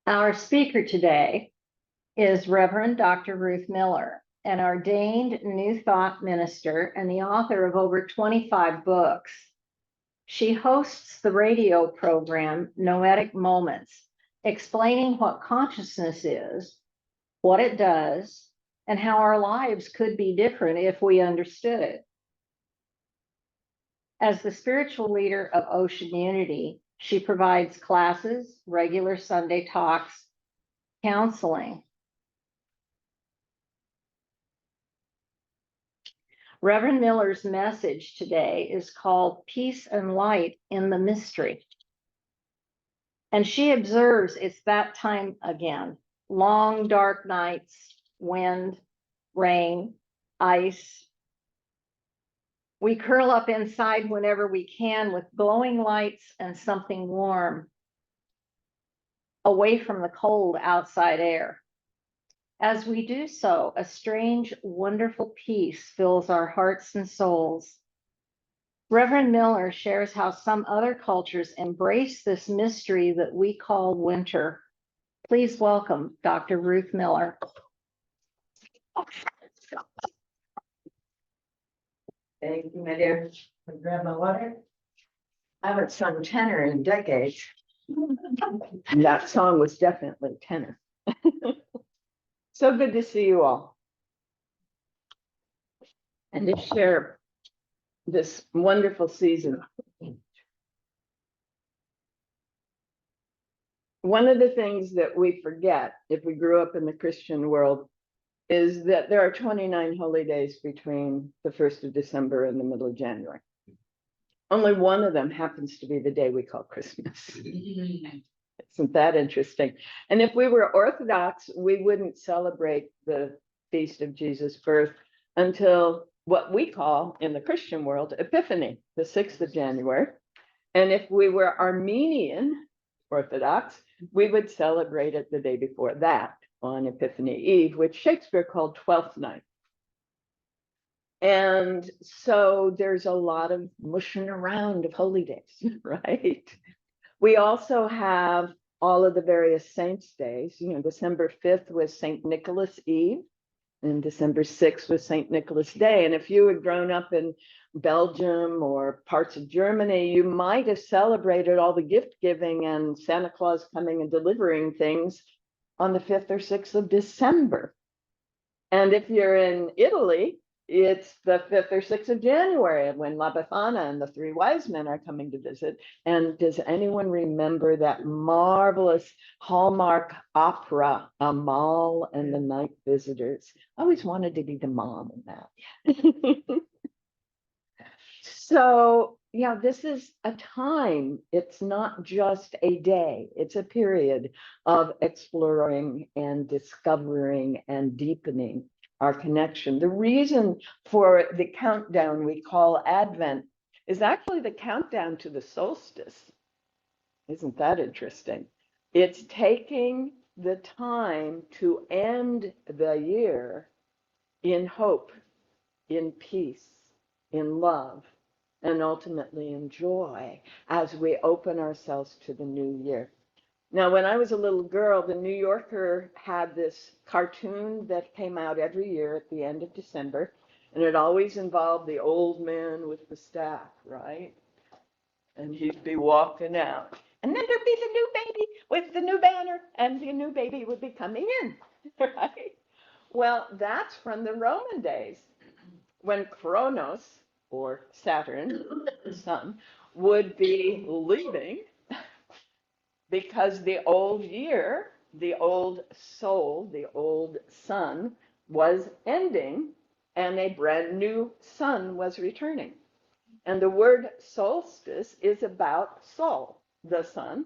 Our speaker today is Reverend Dr. Ruth Miller, an ordained New Thought minister and the author of over 25 books. She hosts the radio program Noetic Moments, explaining what consciousness is, what it does, and how our lives could be different if we understood it. As the spiritual leader of Ocean Unity, she provides classes, regular Sunday talks, counseling. Reverend Miller's message today is called Peace and Light in the Mystery. And she observes it's that time again. Long, dark nights, wind, rain, ice. We curl up inside whenever we can with glowing lights and something warm, away from the cold outside air. As we do so, a strange, wonderful peace fills our hearts and souls. Reverend Miller shares how some other cultures embrace this mystery that we call winter. Please welcome Dr. Ruth Miller. Thank you, my dear. I'll grab my water. I haven't sung tenor in decades. And that song was definitely tenor. So good to see you all. And to share this wonderful season. One of the things that we forget if we grew up in the Christian world is that there are 29 holy days between the 1st of December and the middle of January. Only one of them happens to be the day we call Christmas. Isn't that interesting? And if we were Orthodox, we wouldn't celebrate the feast of Jesus' birth until what we call in the Christian world Epiphany, the 6th of January. And if we were Armenian Orthodox, we would celebrate it the day before that on Epiphany Eve, which Shakespeare called Twelfth Night. And so there's a lot of mushing around of holy days, right? We also have all of the various saints' days. You know, December 5th was St. Nicholas Eve, and December 6th was St. Nicholas Day. And if you had grown up in Belgium or parts of Germany, you might have celebrated all the gift giving and Santa Claus coming and delivering things on the 5th or 6th of December. And if you're in Italy, it's the 5th or 6th of January when La Befana and the three wise men are coming to visit. And does anyone remember that marvelous Hallmark opera, Amal and the Night Visitors? I always wanted to be the mom in that. So, yeah, this is a time. It's not just a day. It's a period of exploring and discovering and deepening our connection. The reason for the countdown we call Advent is actually the countdown to the solstice. Isn't that interesting? It's taking the time to end the year in hope, in peace, in love, and ultimately in joy as we open ourselves to the new year. Now, when I was a little girl, the New Yorker had this cartoon that came out every year at the end of December, and it always involved the old man with the staff, right? And he'd be walking out. And then there'd be the new baby with the new banner, and the new baby would be coming in, right? Well, that's from the Roman days, when Kronos, or Saturn, the sun, would be leaving because the old year, the old soul, the old sun was ending and a brand new sun was returning. And the word solstice is about sol, the sun,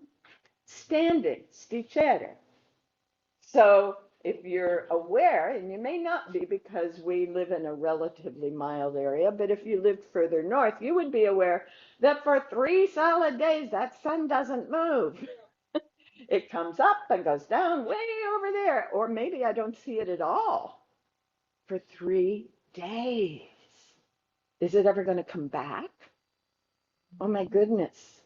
standing, sticere. So if you're aware, and you may not be because we live in a relatively mild area, but if you lived further north, you would be aware that for 3 solid days, that sun doesn't move. It comes up and goes down way over there, or maybe I don't see it at all for 3 days. Is it ever going to come back? Oh my goodness.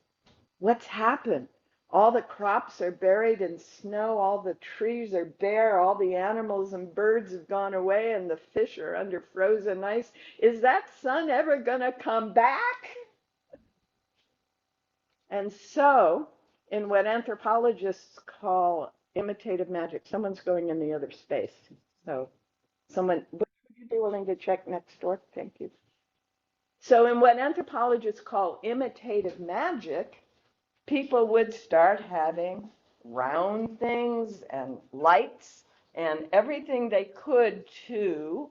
What's happened? All the crops are buried in snow, all the trees are bare, all the animals and birds have gone away, and the fish are under frozen ice. Is that sun ever going to come back? And so, in what anthropologists call imitative magic, someone's going in the other space. So, would you be willing to check next door? Thank you. So, in what anthropologists call imitative magic, people would start having round things and lights and everything they could to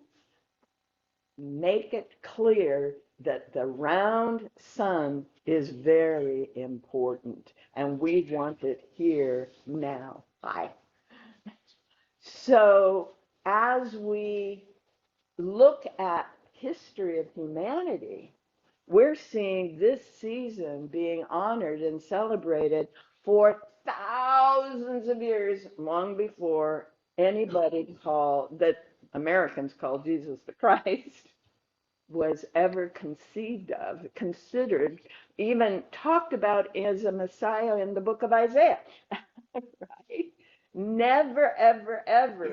make it clear that the round sun is very important and we want it here now. Hi. So as we look at history of humanity, we're seeing this season being honored and celebrated for thousands of years, long before anybody that Americans call Jesus the Christ was ever conceived of, considered, even talked about as a Messiah in the book of Isaiah. Right? Never, ever, ever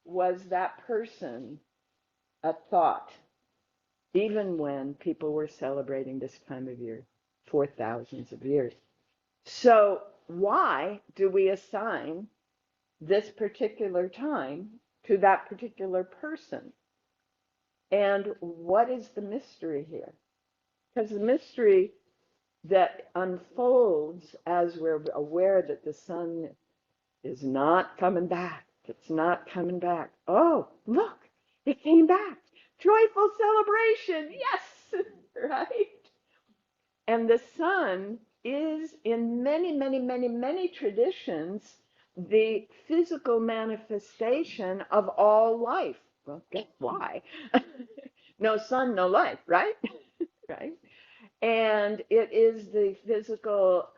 was that person a thought, even when people were celebrating this time of year for thousands of years. So why do we assign this particular time to that particular person? And what is the mystery here? Because the mystery that unfolds as we're aware that the sun is not coming back, it's not coming back. Oh, look, it came back. Joyful celebration. Yes, right? And the sun is, in many, many, many, many traditions, the physical manifestation of all life. Well, guess why? No sun, no life, right? Right? And it is the physical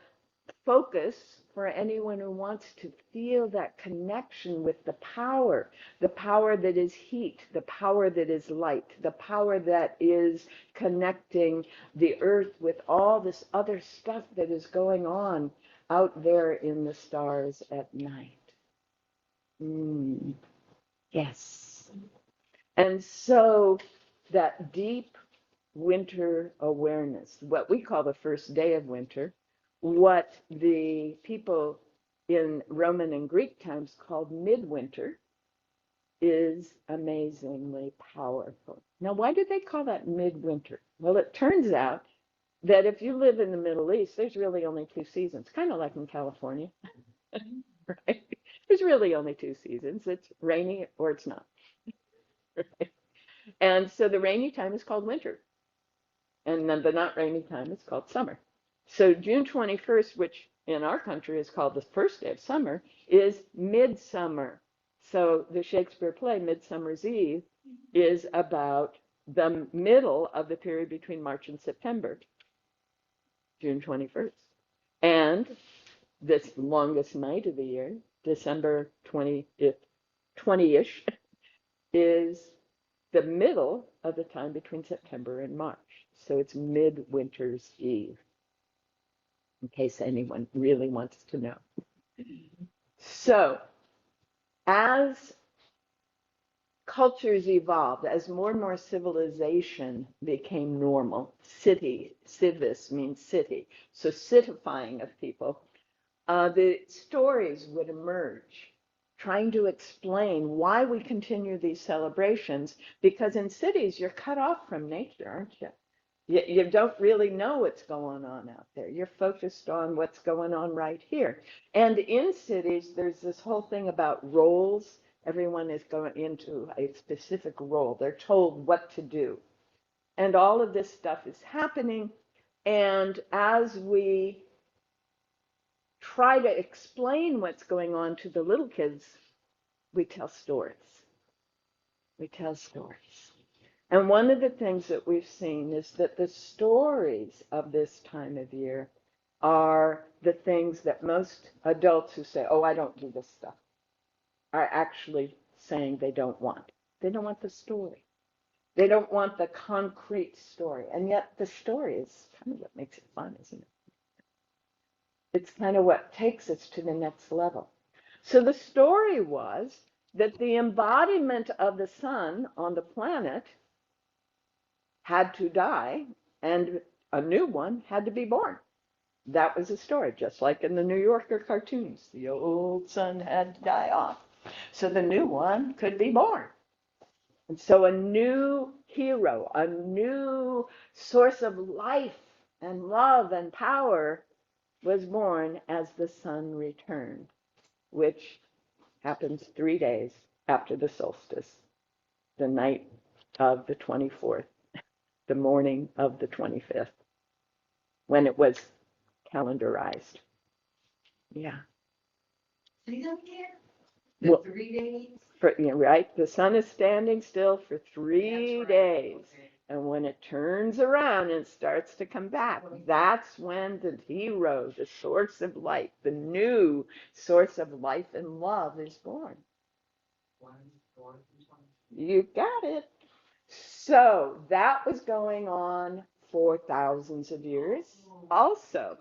focus for anyone who wants to feel that connection with the power that is heat, the power that is light, the power that is connecting the earth with all this other stuff that is going on out there in the stars at night. Yes. And so that deep winter awareness, what we call the first day of winter, what the people in Roman and Greek times called midwinter, is amazingly powerful. Now, why do they call that midwinter? Well, it turns out that if you live in the Middle East, there's really only two seasons, kind of like in California, right? There's really only two seasons. It's rainy or it's not. Right? And so the rainy time is called winter. And then the not rainy time is called summer. So June 21st, which in our country is called the first day of summer, is midsummer. So the Shakespeare play, Midsummer's Eve, is about the middle of the period between March and September, June 21st. And this longest night of the year, December 20-ish, is the middle of the time between September and March. So it's midwinter's eve, in case anyone really wants to know. So as cultures evolved, as more and more civilization became normal, civis means city, so citifying of people, the stories would emerge trying to explain why we continue these celebrations, because in cities you're cut off from nature, aren't you? You don't really know what's going on out there. You're focused on what's going on right here. And in cities, there's this whole thing about roles. Everyone is going into a specific role. They're told what to do. And all of this stuff is happening. And as we try to explain what's going on to the little kids, we tell stories. We tell stories. And one of the things that we've seen is that the stories of this time of year are the things that most adults who say, oh, I don't do this stuff, are actually saying they don't want. They don't want the story. They don't want the concrete story. And yet the story is kind of what makes it fun, isn't it? It's kind of what takes us to the next level. So the story was that the embodiment of the sun on the planet had to die and a new one had to be born. That was the story, just like in the New Yorker cartoons. The old sun had to die off so the new one could be born. And so a new hero, a new source of life and love and power was born as the sun returned, which happens 3 days after the solstice, the night of the 24th, the morning of the 25th, when it was calendarized. Yeah. Say that again? Well, 3 days? right? The sun is standing still for 3 That's right. days. Okay. And when it turns around and starts to come back, that's when the hero, the source of life, the new source of life and love is born. 1, 4, 20. You got it. So that was going on for thousands of years. Also,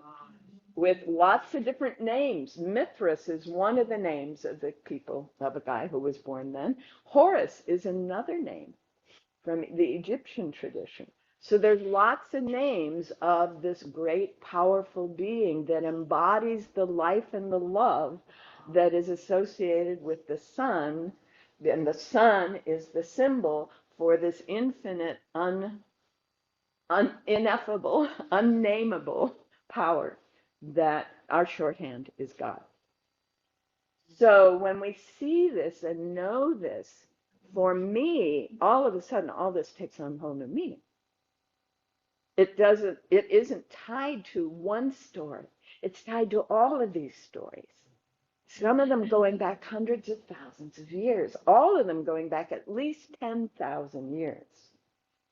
with lots of different names. Mithras is one of the names of the people, of a guy who was born then. Horus is another name from the Egyptian tradition. So there's lots of names of this great, powerful being that embodies the life and the love that is associated with the sun. And the sun is the symbol for this infinite, ineffable, unnameable power that our shorthand is God. So when we see this and know this, for me, all of a sudden, all this takes on a whole new meaning. It isn't tied to one story. It's tied to all of these stories. Some of them going back hundreds of thousands of years, all of them going back at least 10,000 years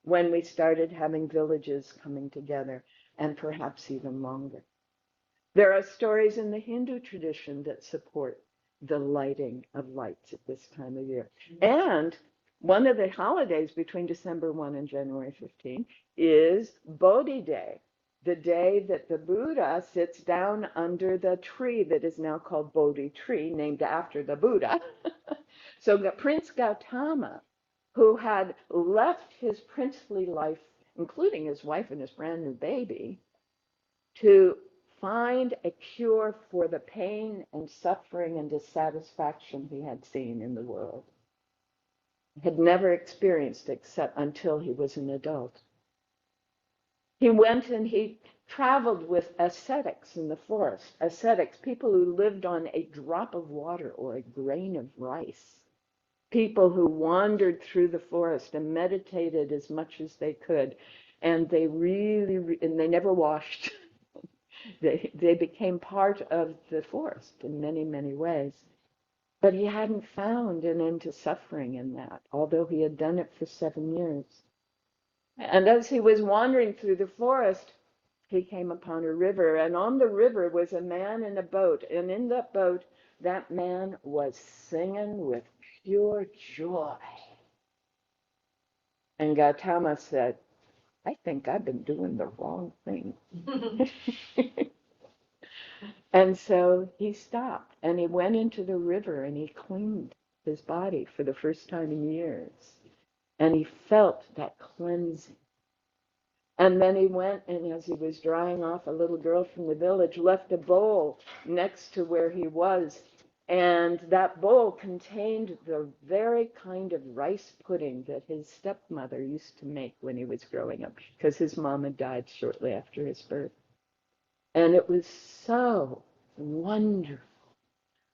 when we started having villages coming together, and perhaps even longer. There are stories in the Hindu tradition that support the lighting of lights at this time of year. And one of the holidays between December 1 and January 15 is Bodhi Day, the day that the Buddha sits down under the tree that is now called Bodhi tree, named after the Buddha. So Prince Gautama, who had left his princely life, including his wife and his brand new baby, to find a cure for the pain and suffering and dissatisfaction he had seen in the world, had never experienced except until he was an adult. He went and he traveled with ascetics in the forest, ascetics, people who lived on a drop of water or a grain of rice, people who wandered through the forest and meditated as much as they could, and they and they never washed. They became part of the forest in many, many ways. But he hadn't found an end to suffering in that, although he had done it for 7 years. And as he was wandering through the forest, he came upon a river, and on the river was a man in a boat. And in that boat, that man was singing with pure joy. And Gautama said, I think I've been doing the wrong thing. And so he stopped and he went into the river and he cleaned his body for the first time in years. And he felt that cleansing. And then he went, and as he was drying off, a little girl from the village left a bowl next to where he was. And that bowl contained the very kind of rice pudding that his stepmother used to make when he was growing up, because his mom had died shortly after his birth. And it was so wonderful.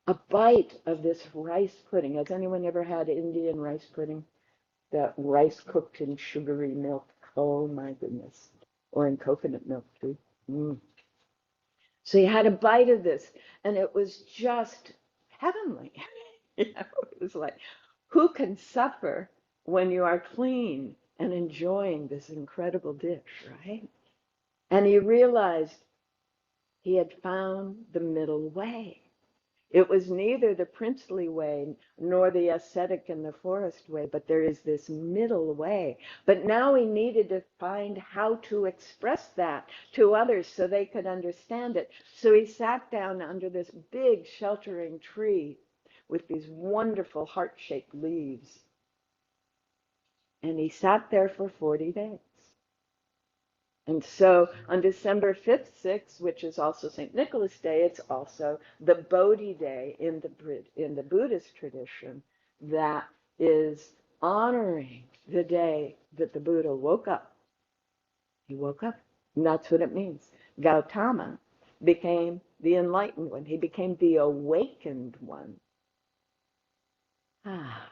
A bite of this rice pudding. Has anyone ever had Indian rice pudding? That rice cooked in sugary milk. Oh my goodness. Or in coconut milk too. Mm. So he had a bite of this, and it was just heavenly. It was like, who can suffer when you are clean and enjoying this incredible dish, right? And he realized he had found the middle way. It was neither the princely way nor the ascetic and the forest way, but there is this middle way. But now he needed to find how to express that to others so they could understand it. So he sat down under this big sheltering tree with these wonderful heart-shaped leaves. And he sat there for 40 days. And so on December 5th, 6th, which is also St. Nicholas Day, it's also the Bodhi Day in the Buddhist tradition that is honoring the day that the Buddha woke up. He woke up, and that's what it means. Gautama became the enlightened one. He became the awakened one. Ah.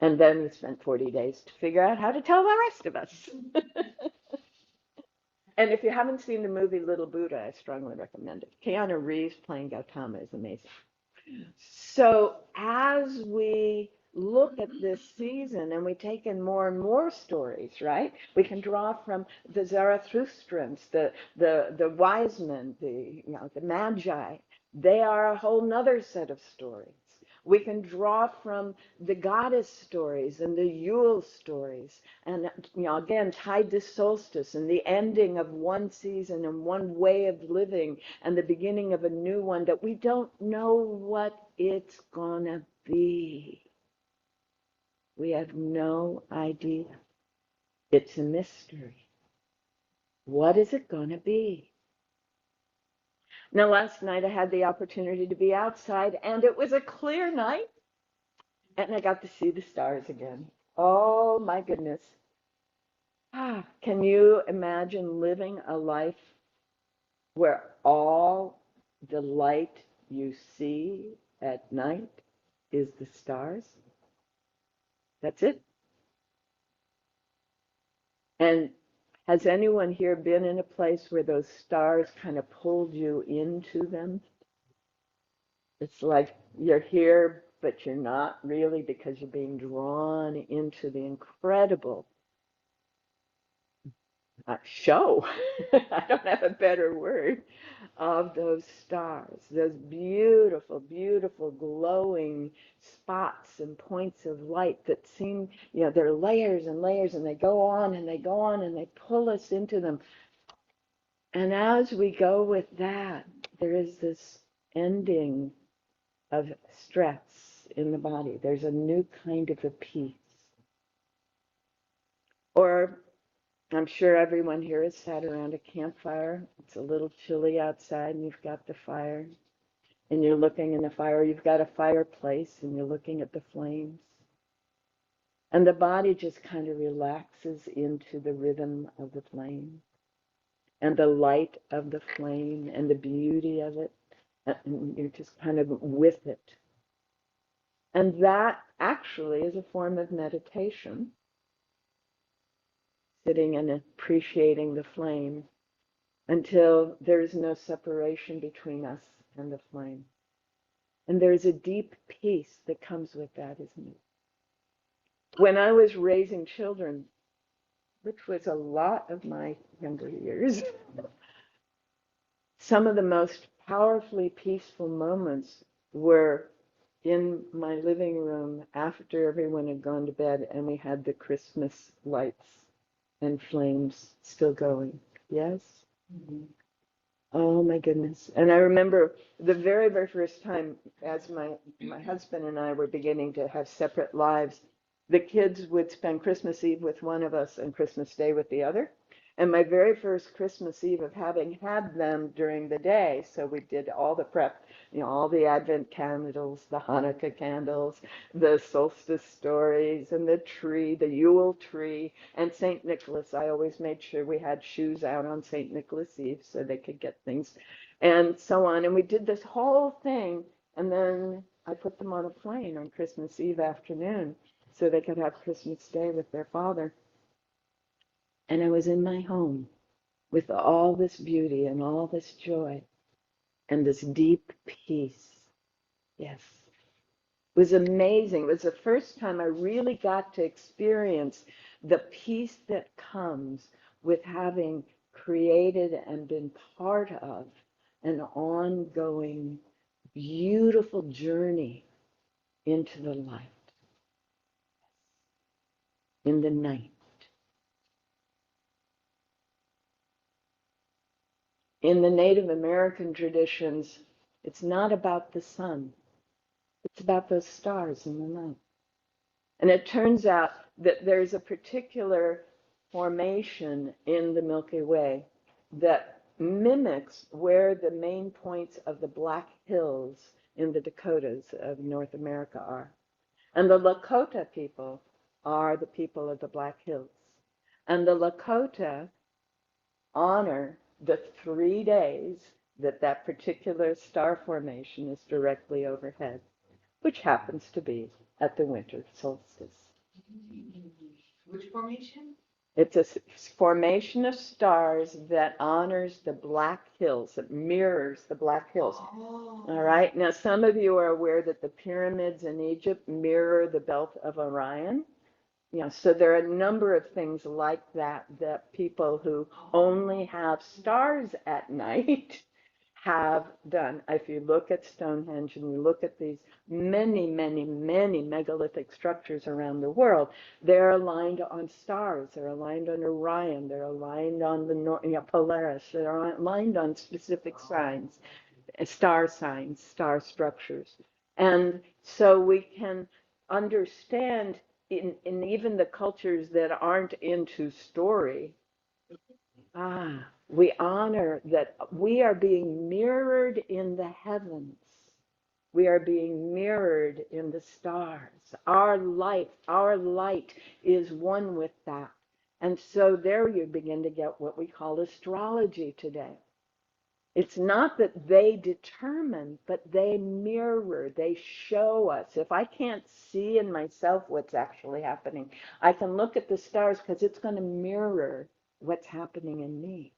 And then we spent 40 days to figure out how to tell the rest of us. And if you haven't seen the movie Little Buddha, I strongly recommend it. Keanu Reeves playing Gautama is amazing. So as we look at this season and we take in more and more stories, right? We can draw from the Zarathustrans, the wise men, the magi. They are a whole nother set of stories. We can draw from the goddess stories and the Yule stories, and again tied to solstice and the ending of one season and one way of living and the beginning of a new one that we don't know what it's gonna be. We have no idea. It's a mystery. What is it gonna be? Now, last night I had the opportunity to be outside, and it was a clear night, and I got to see the stars again. Oh my goodness. Can you imagine living a life where all the light you see at night is the stars? That's it. And has anyone here been in a place where those stars kind of pulled you into them? It's like you're here, but you're not really because you're being drawn into the incredible show. I don't have a better word of those stars, those beautiful, beautiful glowing spots and points of light that seem, they're layers and layers, and they go on and they go on and they pull us into them. And as we go with that, there is this ending of stress in the body. There's a new kind of a peace. Or I'm sure everyone here has sat around a campfire. It's a little chilly outside and you've got the fire and you're looking in the fire. You've got a fireplace and you're looking at the flames. And the body just kind of relaxes into the rhythm of the flame and the light of the flame and the beauty of it. And you're just kind of with it. And that actually is a form of meditation, sitting and appreciating the flame until there is no separation between us and the flame. And there's a deep peace that comes with that, isn't it? When I was raising children, which was a lot of my younger years, some of the most powerfully peaceful moments were in my living room after everyone had gone to bed and we had the Christmas lights and flames still going. Yes? Mm-hmm. Oh my goodness. And I remember the very, very first time as my husband and I were beginning to have separate lives, the kids would spend Christmas Eve with one of us and Christmas Day with the other. And my very first Christmas Eve of having had them during the day, so we did all the prep, all the Advent candles, the Hanukkah candles, the solstice stories, and the tree, the Yule tree, and St. Nicholas. I always made sure we had shoes out on St. Nicholas Eve so they could get things, and so on. And we did this whole thing, and then I put them on a plane on Christmas Eve afternoon so they could have Christmas Day with their father. And I was in my home with all this beauty and all this joy and this deep peace. Yes. It was amazing. It was the first time I really got to experience the peace that comes with having created and been part of an ongoing, beautiful journey into the light in the night. In the Native American traditions, it's not about the sun. It's about those stars in the night. And it turns out that there's a particular formation in the Milky Way that mimics where the main points of the Black Hills in the Dakotas of North America are. And the Lakota people are the people of the Black Hills. And the Lakota honor the 3 days that that particular star formation is directly overhead, which happens to be at the winter solstice. Which formation? It's a formation of stars that honors the Black Hills, that mirrors the Black Hills. Oh. All right. Now, some of you are aware that the pyramids in Egypt mirror the belt of Orion. So there are a number of things like that that people who only have stars at night have done. If you look at Stonehenge and you look at these many, many, many megalithic structures around the world, they're aligned on stars. They're aligned on Orion. They're aligned on the Polaris. They're aligned on specific signs, star signs, star structures. And so we can understand in even the cultures that aren't into story, we honor that we are being mirrored in the heavens. We are being mirrored in the stars. Our light is one with that. And so there you begin to get what we call astrology today. It's not that they determine, but they mirror, they show us. If I can't see in myself what's actually happening, I can look at the stars because it's going to mirror what's happening in me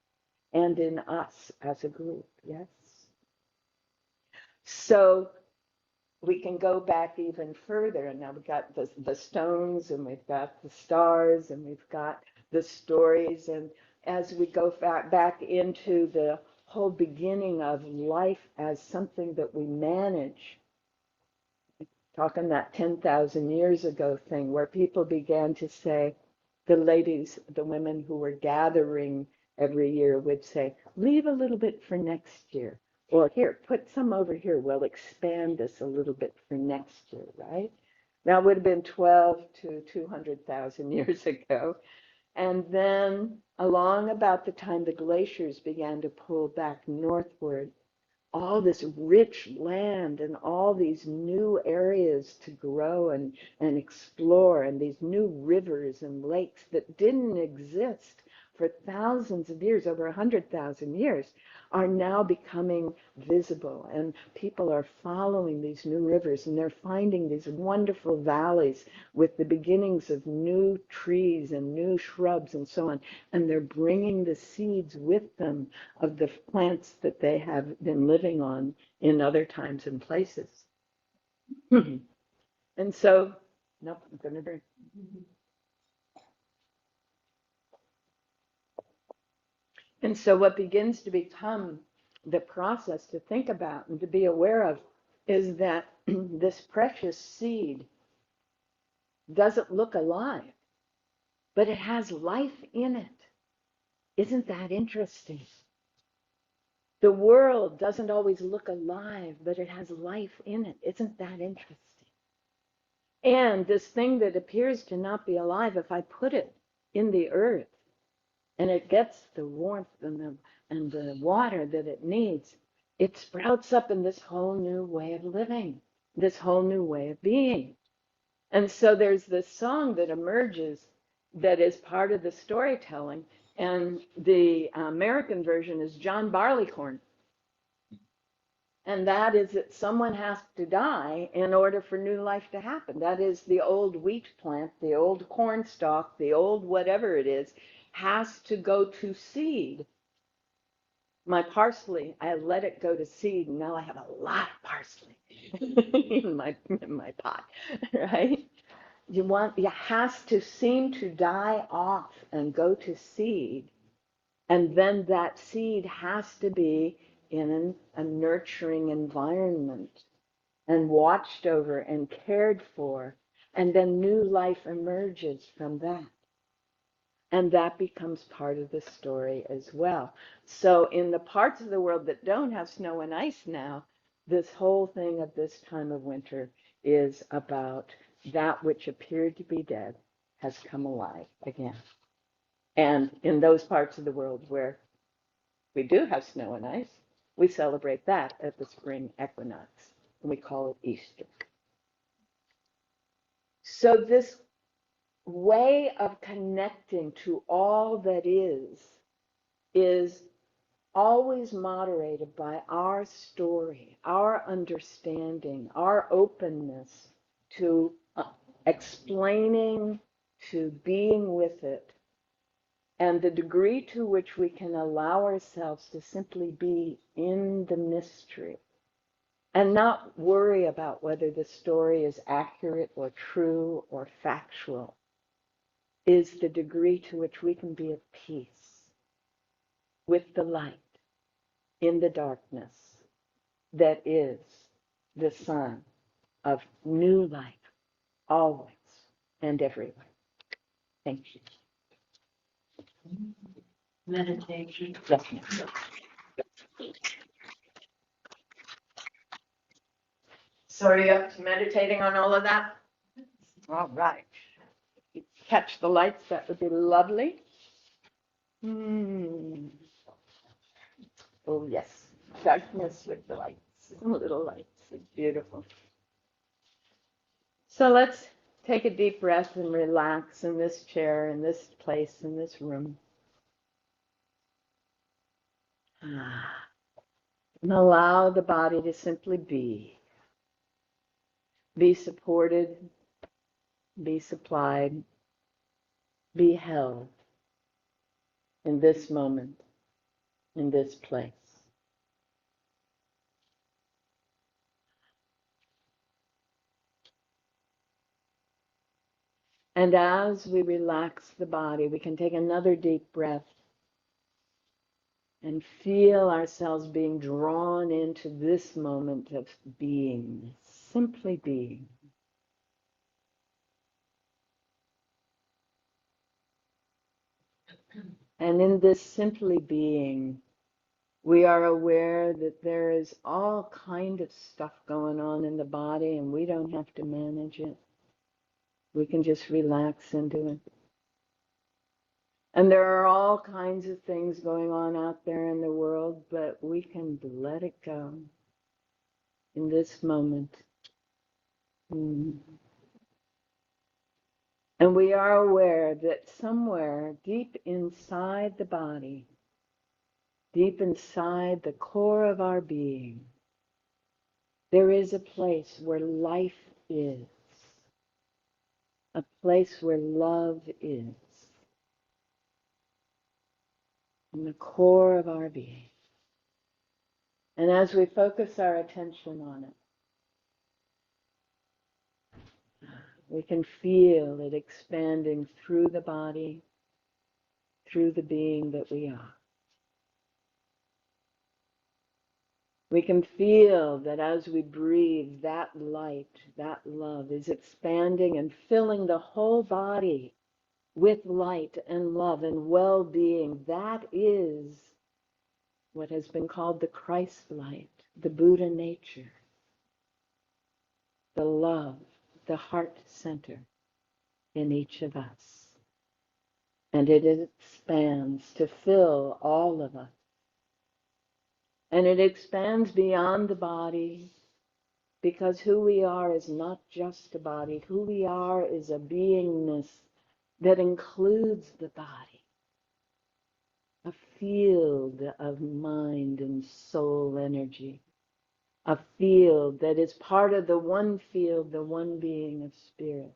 and in us as a group, yes? So we can go back even further, and now we've got the stones, and we've got the stars, and we've got the stories, and as we go back into the whole beginning of life as something that we manage, talking that 10,000 years ago thing, where people began to say, the ladies, the women who were gathering every year would say, leave a little bit for next year. Or here, put some over here. We'll expand this a little bit for next year, right? Now it would have been 12 to 200,000 years ago. And then along about the time the glaciers began to pull back northward, all this rich land and all these new areas to grow and explore, and these new rivers and lakes that didn't exist for thousands of years, over 100,000 years, are now becoming visible. And people are following these new rivers, and they're finding these wonderful valleys with the beginnings of new trees and new shrubs and so on. And they're bringing the seeds with them of the plants that they have been living on in other times and places. And so, nope, I'm going to drink. And so what begins to become the process to think about and to be aware of is that this precious seed doesn't look alive, but it has life in it. Isn't that interesting? The world doesn't always look alive, but it has life in it. Isn't that interesting? And this thing that appears to not be alive, if I put it in the earth and it gets the warmth and the water that it needs, it sprouts up in this whole new way of living, this whole new way of being. And so there's this song that emerges that is part of the storytelling, and the American version is John Barleycorn. And that is that someone has to die in order for new life to happen. That is, the old wheat plant, the old corn stalk, the old whatever it is, has to go to seed. My parsley, I let it go to seed, and now I have a lot of parsley in my pot, right? It has to seem to die off and go to seed, and then that seed has to be in a nurturing environment and watched over and cared for, and then new life emerges from that. And that becomes part of the story as well. So in the parts of the world that don't have snow and ice now, this whole thing of this time of winter is about that which appeared to be dead has come alive again. And in those parts of the world where we do have snow and ice, we celebrate that at the spring equinox, and we call it Easter. So this way of connecting to all that is always moderated by our story, our understanding, our openness to explaining, to being with it, and the degree to which we can allow ourselves to simply be in the mystery and not worry about whether the story is accurate or true or factual, is the degree to which we can be at peace with the light in the darkness that is the sun of new life, always and everywhere. Thank you. Meditation. Yes, ma'am. So are you up to meditating on all of that? All right. If you catch the lights, that would be lovely. Oh, yes. Darkness with the lights. Little lights. It's beautiful. So let's take a deep breath and relax in this chair, in this place, in this room. And allow the body to simply be. Be supported, be supplied, be held in this moment, in this place. And as we relax the body, we can take another deep breath and feel ourselves being drawn into this moment of being, simply being. And in this simply being, we are aware that there is all kind of stuff going on in the body, and we don't have to manage it. We can just relax into it. And there are all kinds of things going on out there in the world, but we can let it go in this moment. And we are aware that somewhere deep inside the body, deep inside the core of our being, there is a place where life is, a place where love is, in the core of our being. And as we focus our attention on it, we can feel it expanding through the body, through the being that we are. We can feel that as we breathe, that light, that love is expanding and filling the whole body with light and love and well-being. That is what has been called the Christ light, the Buddha nature, the love, the heart center in each of us. And it expands to fill all of us. And it expands beyond the body, because who we are is not just a body. Who we are is a beingness that includes the body, a field of mind and soul energy, a field that is part of the one field, the one being of spirit.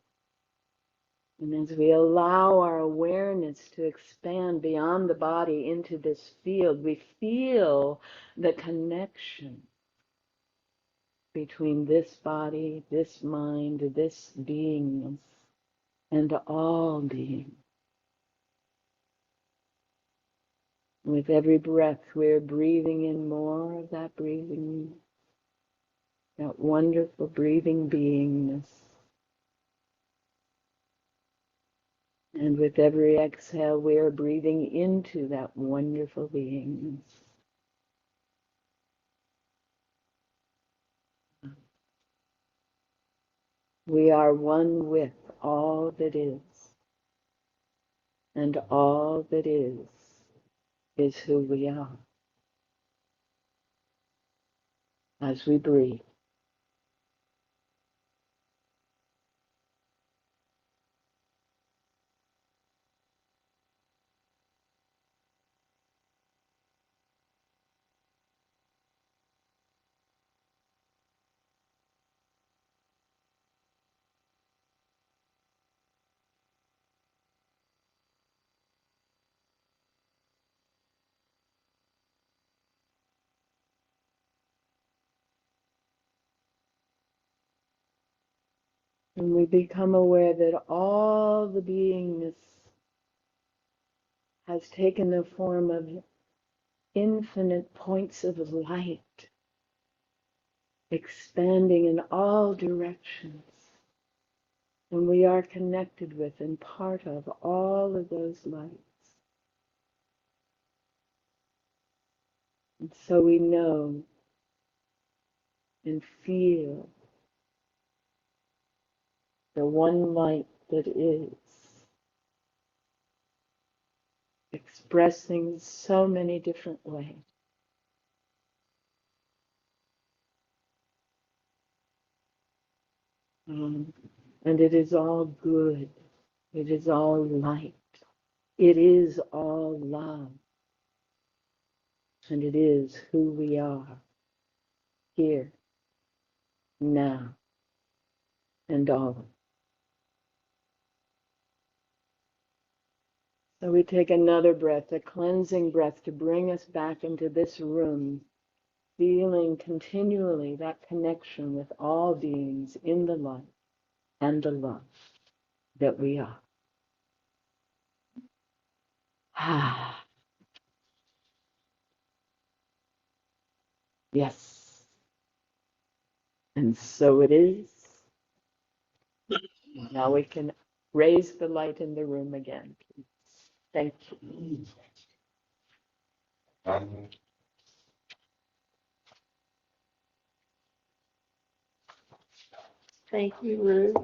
And as we allow our awareness to expand beyond the body into this field, we feel the connection between this body, this mind, this beingness, and all being. With every breath, we're breathing in more of that breathing, that wonderful breathing beingness. And with every exhale, we are breathing into that wonderful beingness. We are one with all that is, and all that is who we are as we breathe. And we become aware that all the beingness has taken the form of infinite points of light, expanding in all directions. And we are connected with and part of all of those lights. And so we know and feel the one light that is, expressing so many different ways. And it is all good. It is all light. It is all love. And it is who we are, here, now, and always. So we take another breath, a cleansing breath, to bring us back into this room, feeling continually that connection with all beings in the light and the love that we are. Ah, yes. And so it is. Now we can raise the light in the room again, please. Thank you. Thank you, Ruth.